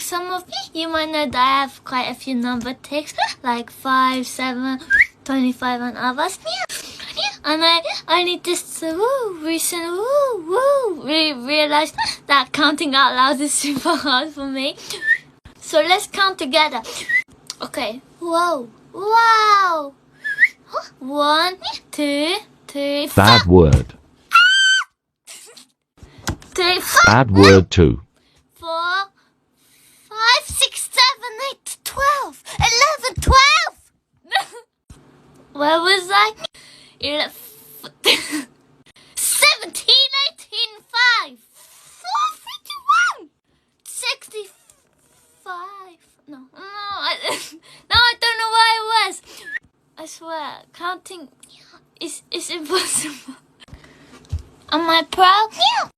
some of you might know that I have quite a few number ticks, like 5, 7, 25 and others. And I only just recently realized that counting out loud is super hard for me. So let's count together. Okay. Whoa. Wow. 1, 2, 3, 4. Bad word. 3, 4. Bad word 2. 4, 5, 6, 7, 8, 12, 11, 12. Where was I? 11, 17, 18, 5, 4, 51, 65. No, I don't know where I was. I swear, counting is impossible. Am I proud?